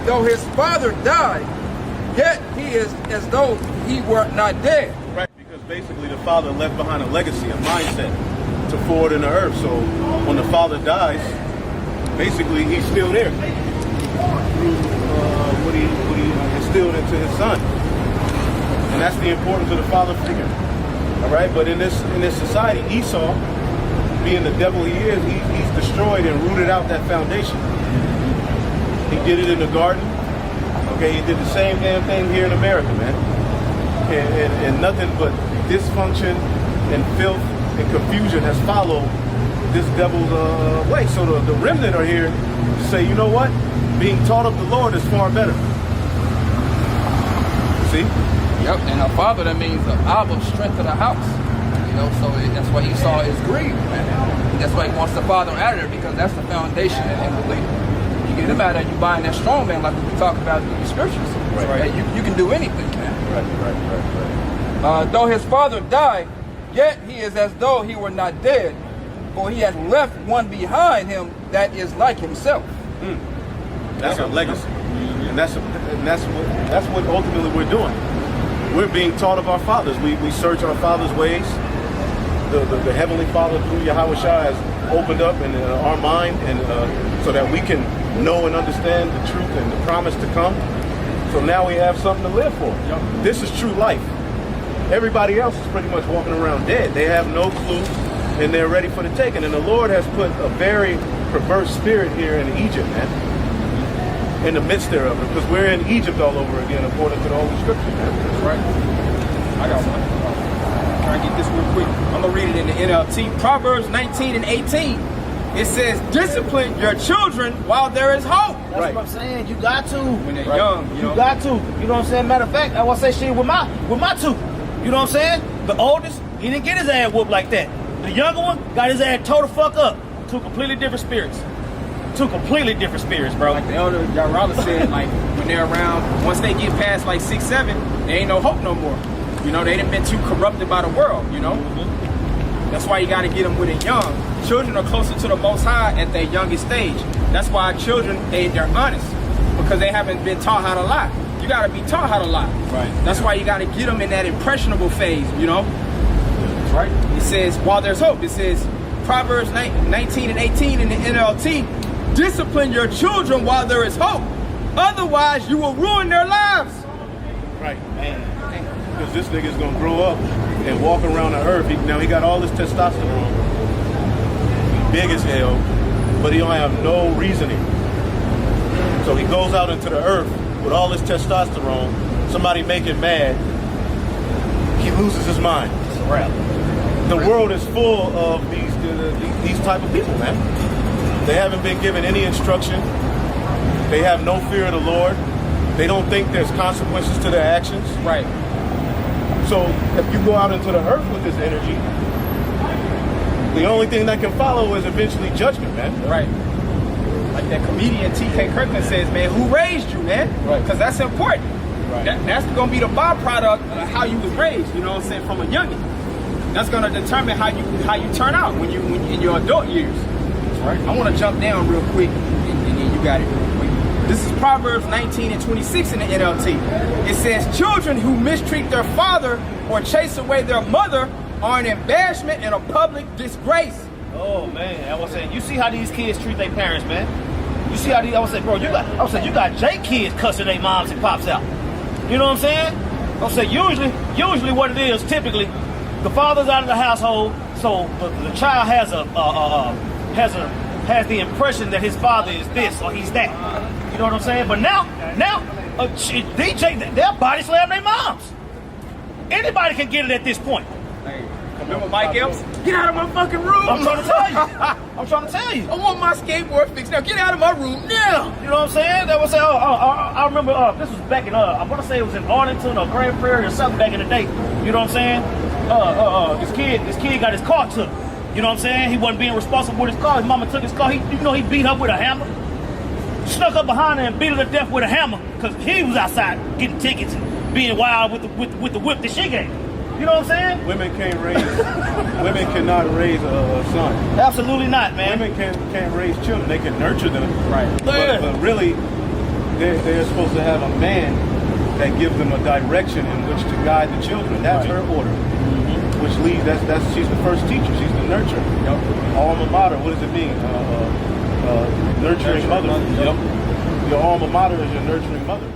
though his father died, yet he is as though he were not dead. Right, because basically the father left behind a legacy, a mindset to forward in the earth. So when the father dies, basically he's still there. What he instilled into his son. And that's the importance of the father figure. All right, but in this society, Esau, being the devil he is, he's destroyed and rooted out that foundation. He did it in the garden. Okay, he did the same damn thing here in America, man. And nothing but dysfunction and filth and confusion has followed this devil's way. So the remnant are here to say, you know what? Being taught of the Lord is far better. See? Yep, and a father, that means the Abba, strength of the house. You know, so that's why Esau is grieved, man. That's why he wants the father out of there, because that's the foundation and belief. You get him out of there, you buying that strong man, like we talk about in the scriptures. Right. You can do anything, man. Right. Though his father died, yet he is as though he were not dead, for he has left one behind him that is like himself. That's our legacy, and that's what ultimately we're doing. We're being taught of our fathers. We search our Father's ways. The Heavenly Father through Yahawashi has opened up in our mind, and so that we can know and understand the truth and the promise to come. So now we have something to live for. This is true life. Everybody else is pretty much walking around dead. They have no clue, and they're ready for the taking. And the Lord has put a very perverse spirit here in Egypt, man, in the midst thereof, because we're in Egypt all over again, according to the Holy Scripture, man. That's right. I got one. Try and get this real quick. I'm gonna read it in the NLT. Proverbs 19 and 18. It says, "Discipline your children while there is hope." That's what I'm saying. You got to. When they're young, you got to. You know what I'm saying? Matter of fact, I want to say shit with my two. You know what I'm saying? The oldest, he didn't get his ass whooped like that. The younger one got his ass tore the fuck up. Two completely different spirits. Bro. Like the elder Yasharala said, like when they're around, once they get past like 6, 7, there ain't no hope no more. You know, they done been too corrupted by the world, you know? That's why you got to get them with it young. Children are closer to the Most High at their youngest stage. That's why children, they're honest, because they haven't been taught how to lie. You got to be taught how to lie. Right. That's why you got to get them in that impressionable phase, you know? That's right. It says, while there's hope, it says, Proverbs 19 and 18 in the NLT, "Discipline your children while there is hope. Otherwise, you will ruin their lives." Right, man. Because this nigga's gonna grow up and walk around the earth. Now he got all this testosterone. He's big as hell, but he don't have no reasoning. So he goes out into the earth with all this testosterone. Somebody make him mad. He loses his mind. It's a wrap. The world is full of these type of people, man. They haven't been given any instruction. They have no fear of the Lord. They don't think there's consequences to their actions. Right. So if you go out into the earth with this energy, the only thing that can follow is eventually judgment, man. Right. Like that comedian T.K. Kirkland says, man, who raised you, man? Right. Because that's important. Right. That's going to be the byproduct of how you was raised, you know what I'm saying, from a youngin'. That's going to determine how you turn out when you in your adult years. Right. I want to jump down real quick, and then you got it real quick. This is Proverbs 19 and 26 in the NLT. It says, "Children who mistreat their father or chase away their mother are an embarrassment and a public disgrace." Oh man, I was saying, you see how these kids treat their parents, man. You see how these, I was saying, bro, you got J kids cussing their moms and pops out. You know what I'm saying? I was saying, usually what it is, typically, the father's out of the household, so the child has the impression that his father is this or he's that. You know what I'm saying? But now, DJ, they'll body slam their moms. Anybody can get it at this point. Hey, remember Mike Epps? Get out of my fucking room. I'm trying to tell you. I want my skateboard fixed now. Get out of my room now. You know what I'm saying? That was I remember this was back in I want to say it was in Arlington or Grand Prairie or something back in the day. You know what I'm saying? This kid got his car took. You know what I'm saying? He wasn't being responsible with his car. His mama took his car. He beat her with a hammer. Snuck up behind her and beat her to death with a hammer because he was outside getting tickets and being wild with the whip that she gave. You know what I'm saying? Women cannot raise a son. Absolutely not, man. Women can't raise children. They can nurture them. Right. But really, they're supposed to have a man that gives them a direction in which to guide the children. That's her order. Which leads, she's the first teacher. She's the nurturer. Alma mater, what does it mean? Nurturing mother. Your alma mater is your nurturing mother.